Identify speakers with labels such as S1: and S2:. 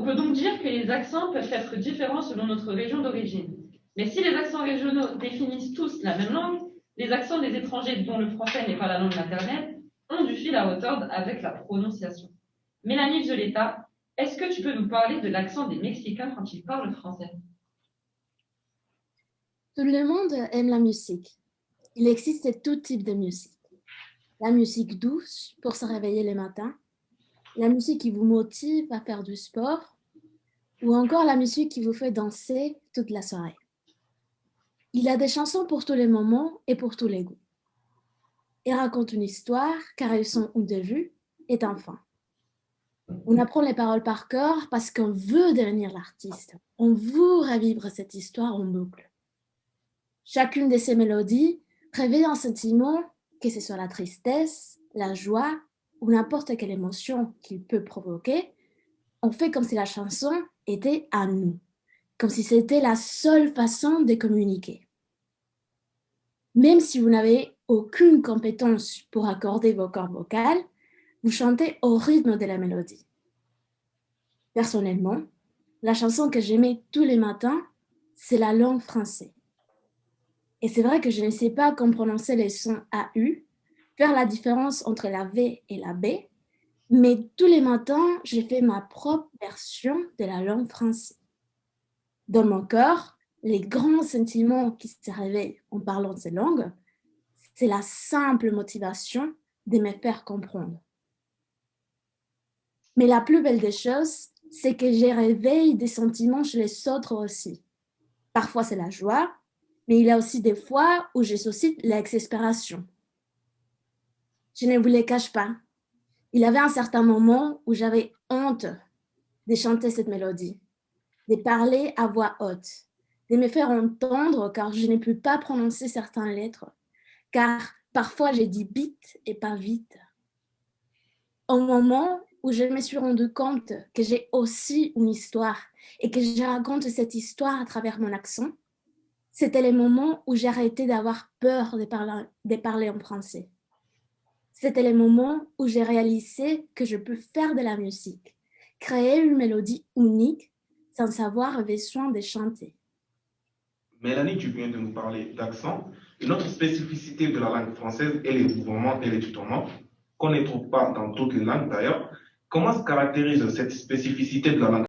S1: peut donc dire que les accents peuvent être différents selon notre région d'origine. Mais si les accents régionaux définissent tous la même langue, les accents des étrangers dont le français n'est pas la langue maternelle ont du fil à retordre avec la prononciation. Mélanie Violetta, est-ce que tu peux nous parler de l'accent des Mexicains quand ils parlent français?
S2: Tout le monde aime la musique. Il existe tout type de musique. La musique douce pour se réveiller le matin, la musique qui vous motive à faire du sport, ou encore la musique qui vous fait danser toute la soirée. Il y a des chansons pour tous les moments et pour tous les goûts. Elles racontent une histoire car elles sont au début et en fin. On apprend les paroles par cœur parce qu'on veut devenir l'artiste. On veut revivre cette histoire en boucle. Chacune de ces mélodies réveille un sentiment, que ce soit la tristesse, la joie ou n'importe quelle émotion qu'il peut provoquer. On fait comme si la chanson était à nous, comme si c'était la seule façon de communiquer. Même si vous n'avez aucune compétence pour accorder vos cordes vocales, vous chantez au rythme de la mélodie. Personnellement, la chanson que j'aimais tous les matins, c'est la langue française. Et c'est vrai que je ne sais pas comment prononcer les sons AU, faire la différence entre la V et la B, mais tous les matins, j'ai fait ma propre version de la langue française. Dans mon cœur, les grands sentiments qui se réveillent en parlant de ces langues, c'est la simple motivation de me faire comprendre. Mais la plus belle des choses, c'est que je réveille des sentiments chez les autres aussi. Parfois, c'est la joie, mais il y a aussi des fois où je suscite l'exaspération. Je ne vous le cache pas. Il y avait un certain moment où j'avais honte de chanter cette mélodie, de parler à voix haute, de me faire entendre car je ne peux pas prononcer certaines lettres, car parfois j'ai dit vite et pas vite. Au moment où je me suis rendu compte que j'ai aussi une histoire et que je raconte cette histoire à travers mon accent, c'était le moment où j'ai arrêté d'avoir peur de parler en français. C'était le moment où j'ai réalisé que je peux faire de la musique, créer une mélodie unique sans avoir besoin de chanter.
S3: Mélanie, tu viens de nous parler d'accent. Une autre spécificité de la langue française est les mouvements et les tutoiements, qu'on ne trouve pas dans toutes les langues d'ailleurs. Comment se caractérise cette spécificité de la langue